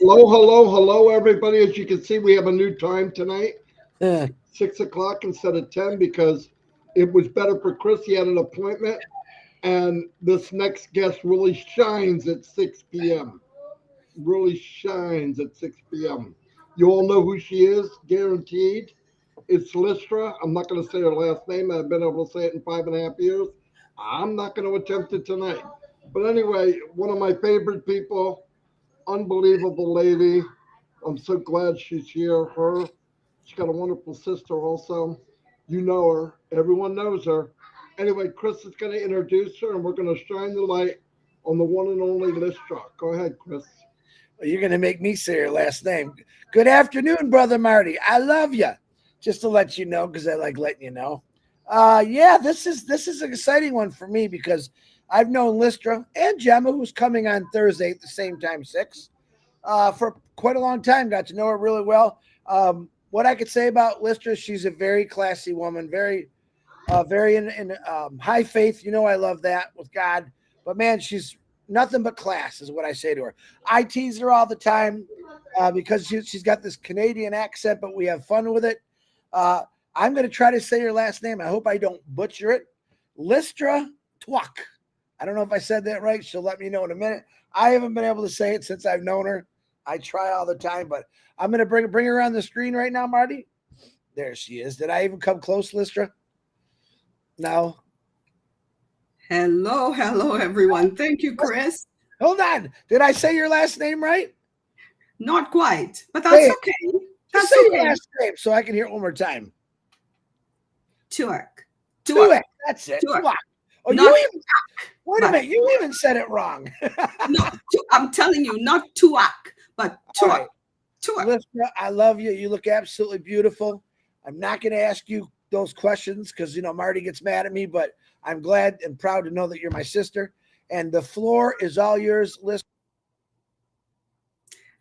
Hello, everybody. As you can see, we have a new time tonight, 6 o'clock instead of 10, because it was better for Chris. He had an appointment, and this next guest really shines at 6 p.m. Really shines at 6 p.m. You all know who she is, guaranteed. It's Lystra. I'm not going to say her last name. I've been able to say it in 5.5 years. I'm not going to attempt it tonight. But anyway, one of my favorite people, unbelievable lady. I'm so glad she's here. She's got a wonderful sister also. You know her. Everyone knows her. Anyway, Chris is going to introduce her, and we're going to shine the light on the one and only Lystra. Go ahead, Chris. Well, you're going to make me say her last name. Good afternoon, Brother Marty. I love you. Just to let you know, because I like letting you know. Yeah, this is an exciting one for me because I've known Lystra and Gemma, who's coming on Thursday at the same time, 6, for quite a long time. Got to know her really well. What I could say about Lystra, she's a very classy woman, very in high faith. You know, I love that with God. But man, she's nothing but class is what I say to her. I tease her all the time because she's got this Canadian accent, but we have fun with it. I'm going to try to say her last name. I hope I don't butcher it. Lystra Tuach. I don't know if I said that right. She'll let me know in a minute. I haven't been able to say it since I've known her. I try all the time, but I'm going to bring her on the screen right now, Marty. There she is. Did I even come close, Lystra? No. Hello, everyone. Thank you, Chris. Hold on. Did I say your last name right? Not quite, but that's okay. That's say your last name so I can hear it one more time. Tuach. That's it. Tuach. Oh, wait a minute. You even said it wrong. No, I'm telling you, not Tuach, but Tuach. Right. Lystra, I love you. You look absolutely beautiful. I'm not going to ask you those questions because, you know, Marty gets mad at me, but I'm glad and proud to know that you're my sister. And the floor is all yours, Lystra.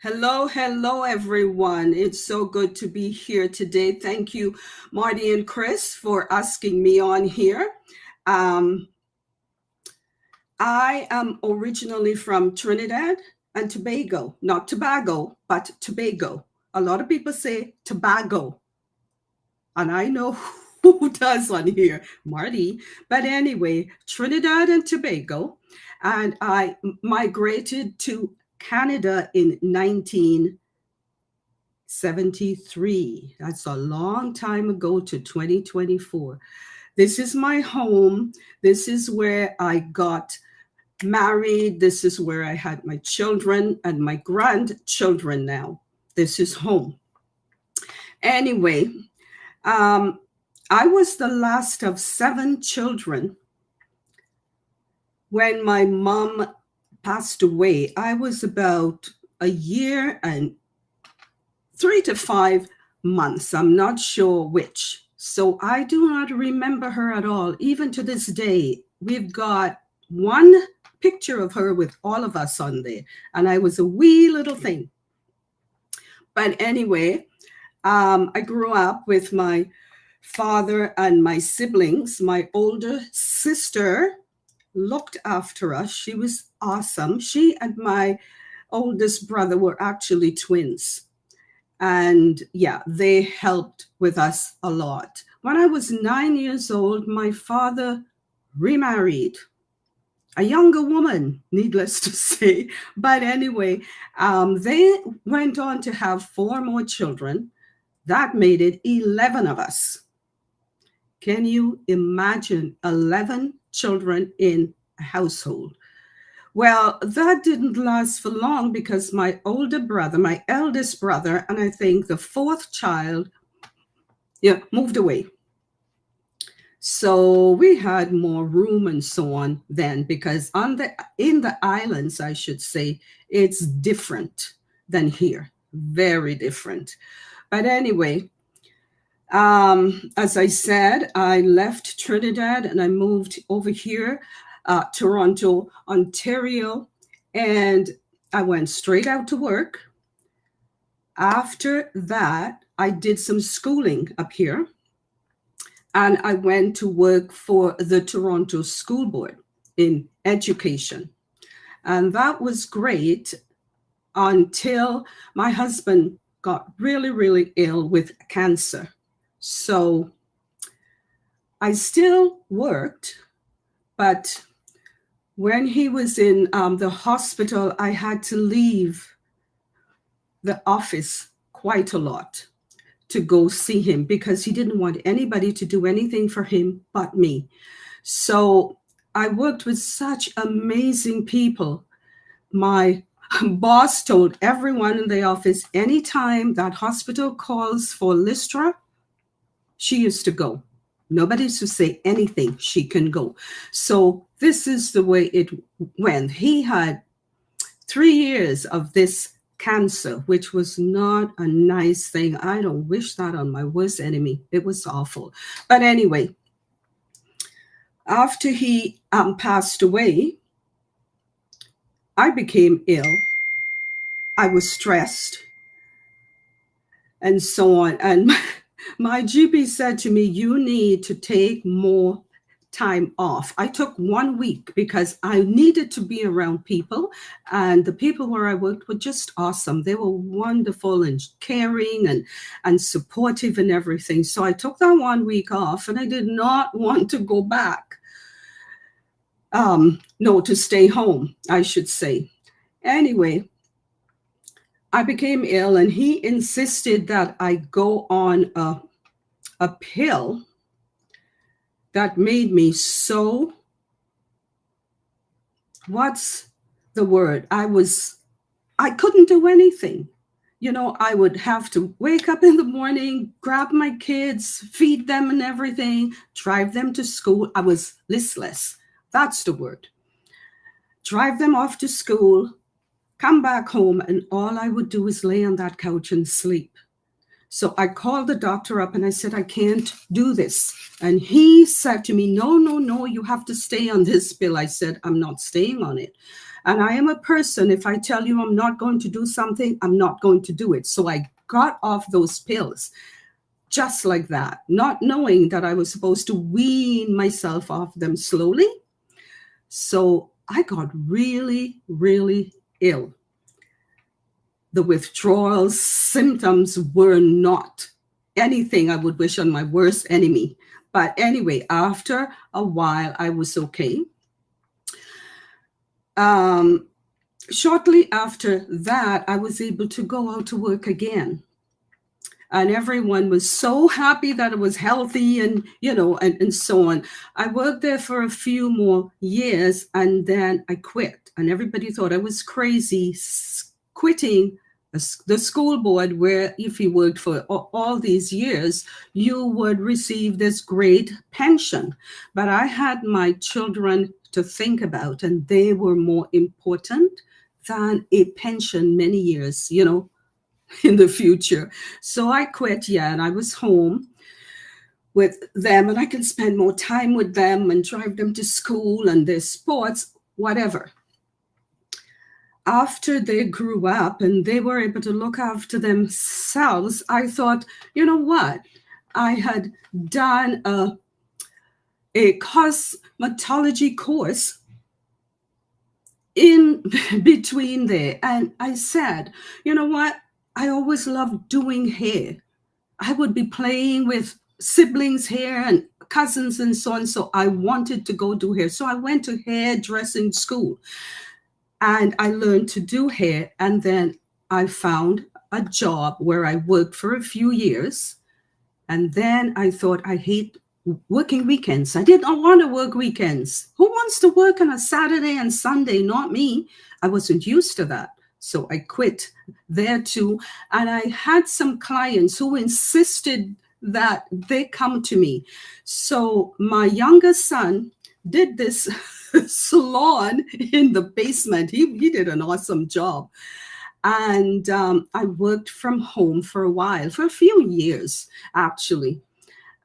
Hello, everyone. It's so good to be here today. Thank you, Marty and Chris, for asking me on here. I am originally from Trinidad and Tobago, not Tobago, but Tobago. A lot of people say Tobago, and I know who does on here, Marty. But anyway, Trinidad and Tobago, and I migrated to Canada in 1973. That's a long time ago, to 2024. This is my home. This is where I got married. This is where I had my children and my grandchildren now. This is home. Anyway, I was the last of 7 children. When my mom passed away, I was about a year and 3 to 5 months. I'm not sure which. So I do not remember her at all. Even to this day, we've got one picture of her with all of us on there. And I was a wee little thing. But anyway, I grew up with my father and my siblings. My older sister looked after us. She was awesome. She and my oldest brother were actually twins. And yeah, they helped with us a lot. When I was 9 years old, my father remarried a younger woman, needless to say. But anyway, they went on to have 4 more children. That made it 11 of us. Can you imagine 11 children in a household? Well, that didn't last for long because my older brother, my eldest brother, and I think the 4th child, moved away. So we had more room and so on then, because in the islands, I should say, it's different than here, very different. But anyway, as I said, I left Trinidad and I moved over here, Toronto, Ontario, and I went straight out to work. After that, I did some schooling up here, and I went to work for the Toronto School Board in education. And that was great until my husband got really, really ill with cancer. So I still worked, but when he was in the hospital, I had to leave the office quite a lot to go see him because he didn't want anybody to do anything for him but me. So I worked with such amazing people. My boss told everyone in the office, anytime that hospital calls for Lystra, she used to go. Nobody used to say anything. She can go. So this is the way it went. He had 3 years of this cancer, which was not a nice thing. I don't wish that on my worst enemy. It was awful. But anyway, after he passed away, I became ill. I was stressed and so on. And my GP said to me, you need to take more time off. I took 1 week because I needed to be around people, and the people where I worked were just awesome. They were wonderful and caring and supportive and everything. So I took that 1 week off, and I did not want to go back. To stay home, I should say. Anyway, I became ill, and he insisted that I go on a pill that made me so, what's the word? I couldn't do anything. You know, I would have to wake up in the morning, grab my kids, feed them and everything, drive them to school. I was listless. That's the word. Drive them off to school, come back home, and all I would do is lay on that couch and sleep. So I called the doctor up and I said, I can't do this. And he said to me, no, you have to stay on this pill. I said, I'm not staying on it. And I am a person, if I tell you I'm not going to do something, I'm not going to do it. So I got off those pills just like that, not knowing that I was supposed to wean myself off them slowly. So I got really, really ill. The withdrawal symptoms were not anything I would wish on my worst enemy. But anyway, after a while, I was okay. Shortly after that, I was able to go out to work again. And everyone was so happy that I was healthy and, and so on. I worked there for a few more years, and then I quit. And everybody thought I was crazy quitting the school board, where if you worked for all these years, you would receive this great pension. But I had my children to think about, and they were more important than a pension many years, in the future. So I quit, and I was home with them, and I can spend more time with them and drive them to school and their sports, whatever. After they grew up and they were able to look after themselves, I thought, you know what? I had done a cosmetology course in between there. And I said, you know what? I always loved doing hair. I would be playing with siblings' hair and cousins and so on. So I wanted to go do hair. So I went to hairdressing school. And I learned to do hair, and then I found a job where I worked for a few years. And then I thought, I hate working weekends. I did not want to work weekends. Who wants to work on a Saturday and Sunday? Not me. I wasn't used to that. So I quit there too. And I had some clients who insisted that they come to me. So my youngest son did this salon in the basement. He did an awesome job. And I worked from home for a while, for a few years, actually.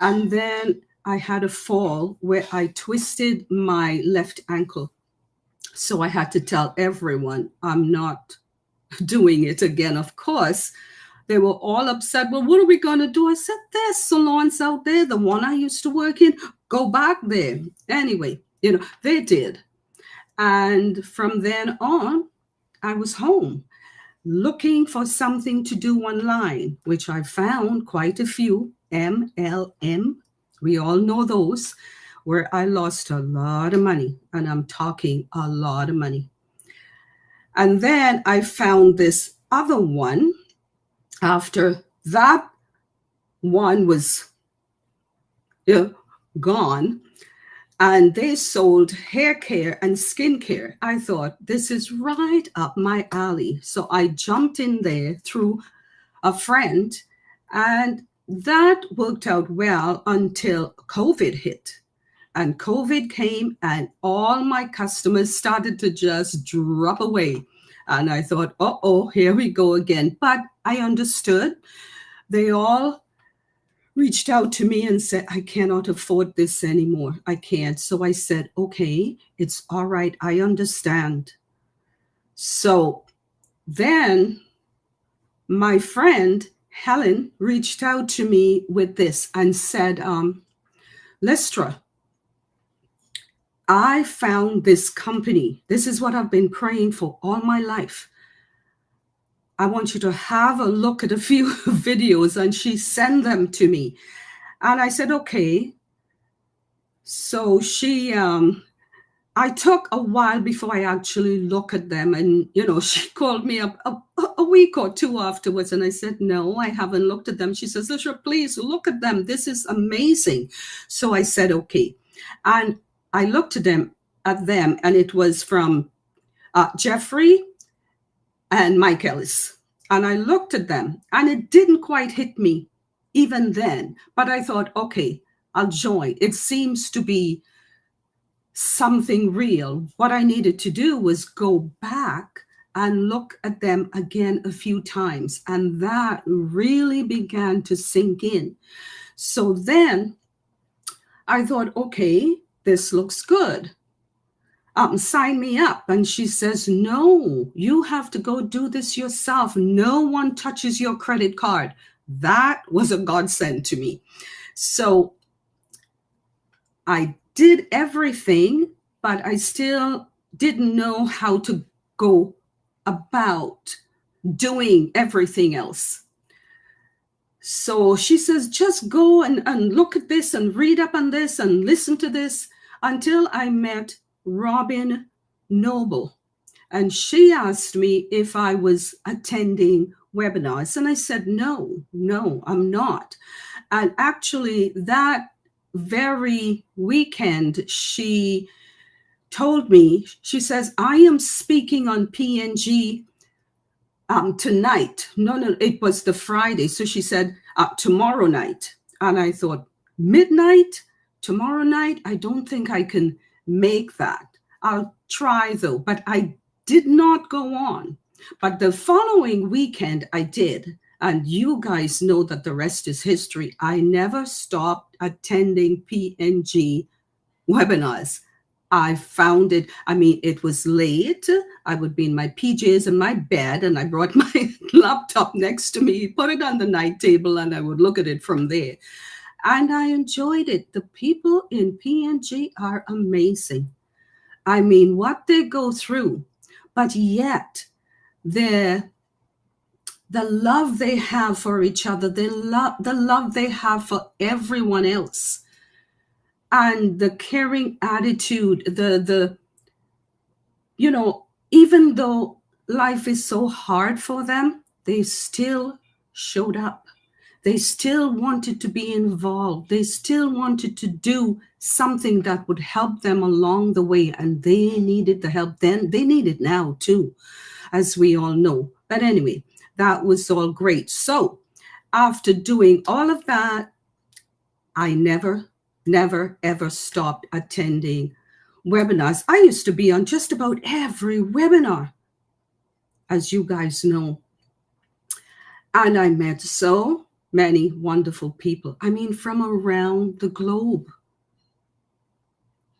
And then I had a fall where I twisted my left ankle. So I had to tell everyone I'm not doing it again. Of course, they were all upset. Well, what are we going to do? I said, there's salons out there. The one I used to work in, go back there. Anyway, they did. And from then on, I was home looking for something to do online, which I found quite a few, MLM. We all know those, where I lost a lot of money, and I'm talking a lot of money. And then I found this other one after that one was gone, and they sold hair care and skincare. I thought, this is right up my alley. So I jumped in there through a friend, and that worked out well until COVID hit. And COVID came, and all my customers started to just drop away. And I thought, uh-oh, here we go again. But I understood. They all reached out to me and said, I cannot afford this anymore. I can't. So I said, okay, it's all right. I understand. So then my friend, Helen, reached out to me with this and said, Lystra, I found this company. This is what I've been praying for all my life. I want you to have a look at a few videos. And she sent them to me. And I said, okay. So she, I took a while before I actually look at them. And, she called me up a week or two afterwards. And I said, no, I haven't looked at them. She says, Lystra, please look at them. This is amazing. So I said, okay. And I looked at them, and it was from Jeffrey and Mike Ellis. And I looked at them, and it didn't quite hit me even then. But I thought, okay, I'll join. It seems to be something real. What I needed to do was go back and look at them again a few times. And that really began to sink in. So then I thought, okay, this looks good. Sign me up. And she says, no, you have to go do this yourself. No one touches your credit card. That was a godsend to me. So I did everything, but I still didn't know how to go about doing everything else. So she says, just go and look at this and read up on this and listen to this, until I met Robin Noble. And she asked me if I was attending webinars. And I said, no, I'm not. And actually that very weekend, she told me, she says, I am speaking on PNG tonight. No, it was the Friday. So she said, tomorrow night. And I thought, midnight, tomorrow night? I don't think I can make that. I'll try though. But I did not go on. But the following weekend I did. And you guys know that the rest is history. I never stopped attending PNG webinars. I found it, it was late. I would be in my PJs in my bed, and I brought my laptop next to me, put it on the night table, and I would look at it from there. And I enjoyed it. The people in PNG are amazing. What they go through, but yet the love they have for each other, the love they have for everyone else, and the caring attitude, even though life is so hard for them, they still showed up. They still wanted to be involved. They still wanted to do something that would help them along the way. And they needed the help then. They need it now too, as we all know. But anyway, that was all great. So after doing all of that, I never, ever stopped attending webinars. I used to be on just about every webinar, as you guys know. And I met so many wonderful people. From around the globe.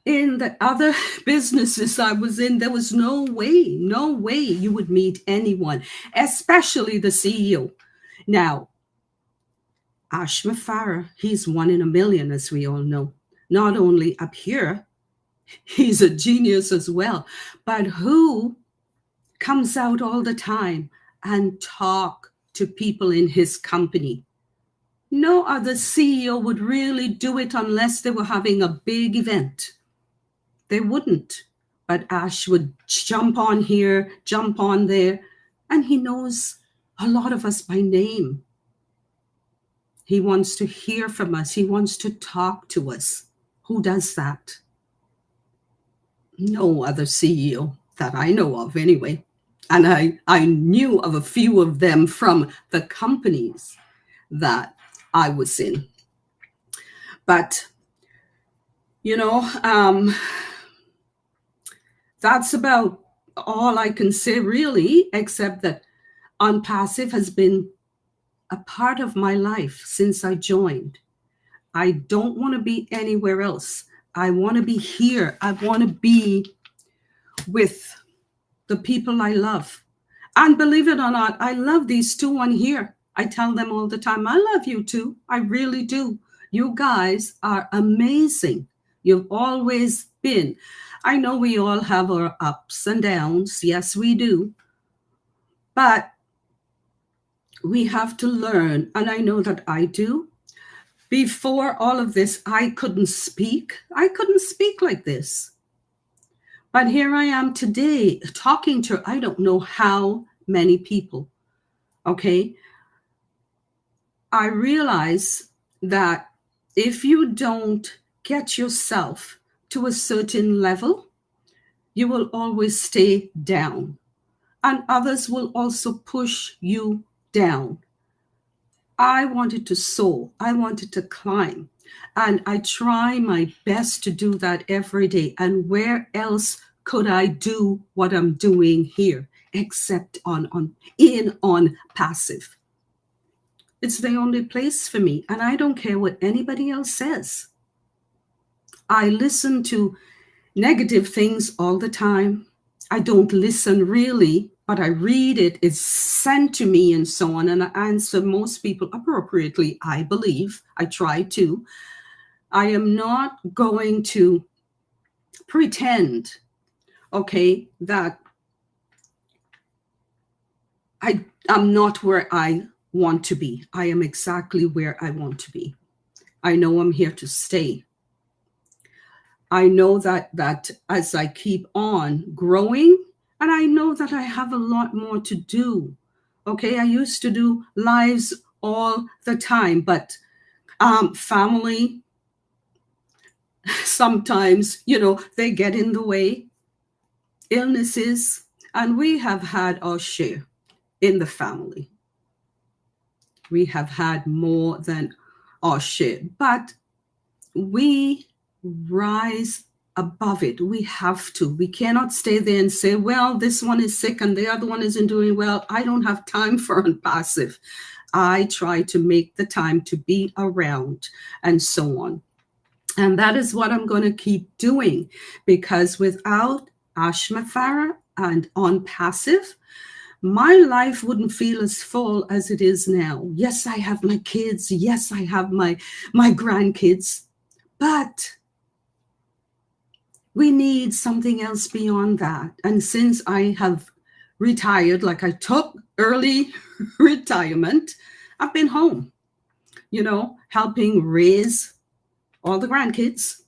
In the other businesses I was in, there was no way you would meet anyone, especially the CEO. Now, Mufareh, he's one in a million, as we all know, not only up here, He's a genius as well. But who comes out all the time and talk to people in his company? No other CEO would really do it unless they were having a big event. They wouldn't. But Ash would jump on here, jump on there, and he knows a lot of us by name. He wants to hear from us. He wants to talk to us. Who does that? No other CEO that I know of anyway. And I knew of a few of them from the companies that I was in. But, you know, that's about all I can say really, except that Onpassive has been a part of my life since I joined. I don't want to be anywhere else. I want to be here. I want to be with the people I love. And believe it or not, I love these two on here. I tell them all the time, I love you too. I really do. You guys are amazing. You've always been. I know we all have our ups and downs. Yes, we do. But we have to learn, and I know that I do. Before all of this, I couldn't speak. I couldn't speak like this. But here I am today talking to, I don't know how many people, okay? I realize that if you don't get yourself to a certain level, you will always stay down. And others will also push you down. I wanted to soar. I wanted to climb. And I try my best to do that every day. And where else could I do what I'm doing here except in Onpassive? It's the only place for me. And I don't care what anybody else says. I listen to negative things all the time. I don't listen really, but I read it. It's sent to me and so on. And I answer most people appropriately, I believe. I try to. I am not going to pretend, okay, that I'm not where I want to be. I am exactly where I want to be. I know I'm here to stay. I know that as I keep on growing, and I know that I have a lot more to do. Okay, I used to do lives all the time, but family, sometimes, you know, they get in the way. Illnesses, and we have had our share in the family. We have had more than our share, but we rise above it. We have to. We cannot stay there and say, well, this one is sick and the other one isn't doing well. I don't have time for Onpassive. I try to make the time to be around and so on. And that is what I'm going to keep doing, because without Mufareh and Onpassive, my life wouldn't feel as full as it is now. Yes, I have my kids. Yes, I have my grandkids. But we need something else beyond that. And since I have retired, like I took early retirement, I've been home, you know, helping raise all the grandkids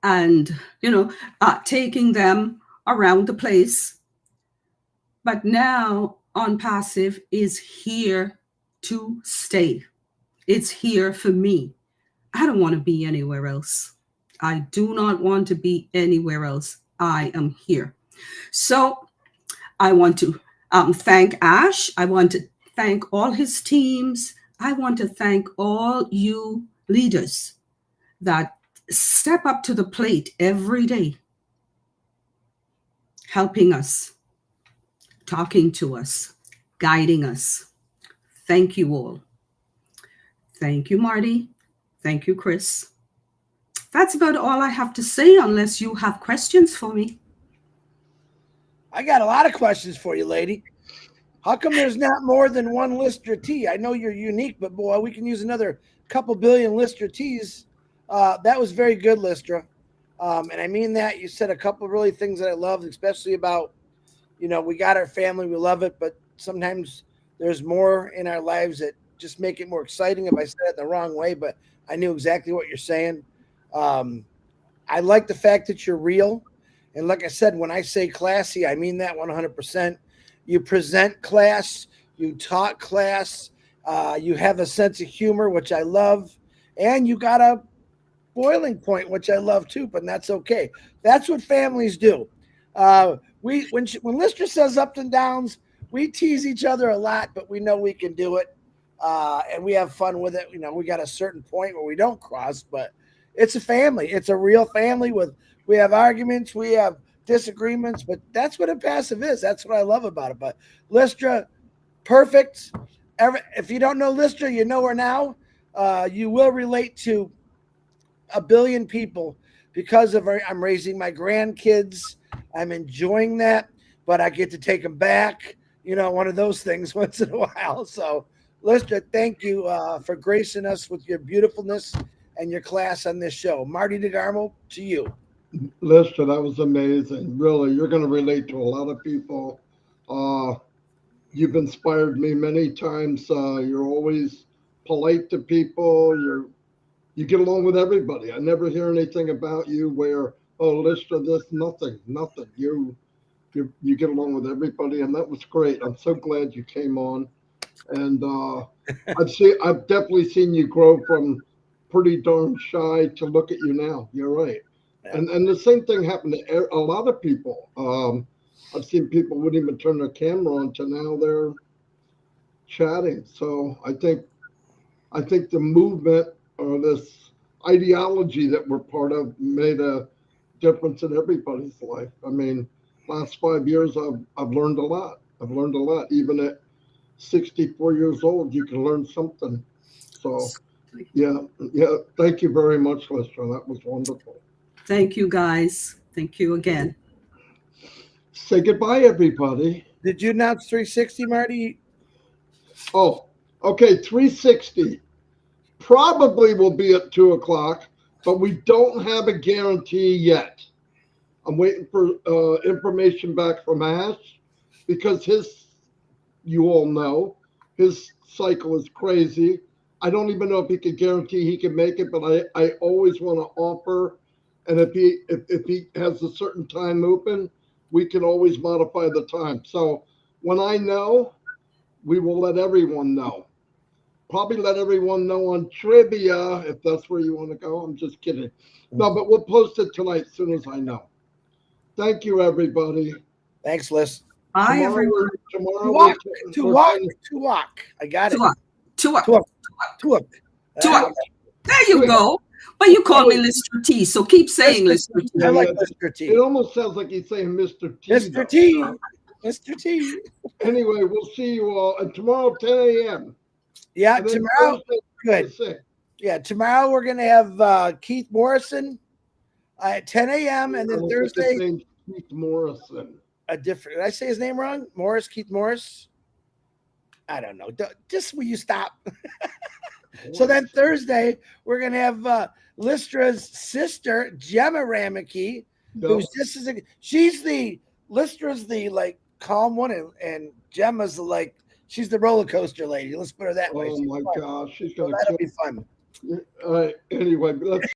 and, you know, taking them around the place. But now Onpassive is here to stay. It's here for me. I don't want to be anywhere else. I do not want to be anywhere else. I am here. So I want to thank Ash. I want to thank all his teams. I want to thank all you leaders that step up to the plate every day, helping us, talking to us, guiding us. Thank you all. Thank you, Marty. Thank you, Chris. That's about all I have to say, unless you have questions for me. I got a lot of questions for you, lady. How come there's not more than one Lystra T? I know you're unique, but boy, we can use another couple billion Lystra Ts. That was very good, Lystra. And I mean that. You said a couple of really things that I loved, especially about, we got our family, we love it, but sometimes there's more in our lives that just make it more exciting. If I said it the wrong way, but I knew exactly what you're saying. I like the fact that you're real. And like I said, when I say classy, I mean that 100%. You present class, you talk class, you have a sense of humor, which I love. And you got a boiling point, which I love too, but that's okay. That's what families do. When Lystra says ups and downs, we tease each other a lot, but we know we can do it. And we have fun with it. We got a certain point where we don't cross, but it's a family. It's a real family we have arguments, we have disagreements, but that's what Onpassive is. That's what I love about it. But Lystra, perfect. If you don't know Lystra, you know her now. You will relate to a billion people because of I'm raising my grandkids. I'm enjoying that, but I get to take them back. One of those things once in a while. So, Lystra, thank you for gracing us with your beautifulness and your class on this show. Marty DeGarmo, to you. Lystra, that was amazing. Really, you're going to relate to a lot of people. You've inspired me many times. You're always polite to people. You get along with everybody. I never hear anything about you where, oh, Lystra, this, nothing. You get along with everybody, and that was great. I'm so glad you came on. And I've definitely seen you grow from pretty darn shy to look at you now. You're right. And the same thing happened to a lot of people. I've seen people wouldn't even turn their camera on to now they're chatting. So I think the movement or this ideology that we're part of made a difference in everybody's life. I mean, last 5 years, I've learned a lot. Even at 64 years old, you can learn something. So, yeah. Thank you very much, Lystra. That was wonderful. Thank you, guys. Thank you again. Say goodbye, everybody. Did you announce 360, Marty? Oh, okay. 360 probably will be at 2 o'clock, but we don't have a guarantee yet. I'm waiting for information back from Ash because you all know, his cycle is crazy. I don't even know if he can guarantee he can make it, but I always want to offer. And if he has a certain time open, we can always modify the time. So when I know, we will let everyone know. Probably let everyone know on trivia if that's where you want to go. I'm just kidding. No, but we'll post it tonight as soon as I know. Thank you, everybody. Thanks, Liz. Bye, everyone. Tomorrow. Tuach. I got it. Tuach. There you go. But you call me Lystra T, so keep saying Lystra T. I like Lystra T. It almost sounds like he's saying Mr. T. Mr. T. Mr. T. Anyway, we'll see you all. And tomorrow, 10 a.m. Yeah, tomorrow. Good. Yeah, tomorrow we're going to have Keith Morrison at 10 a.m. And then Thursday. Keith Morrison. Did I say his name wrong? Keith Morris? I don't know. Just will you stop? So then Thursday, we're going to have Lystra's sister, Gemma Rameke, who's just as Lystra's the calm one, and Gemma's she's the roller coaster lady. Let's put her that way. Oh my gosh, she's that'll be fun. All right. Anyway, let's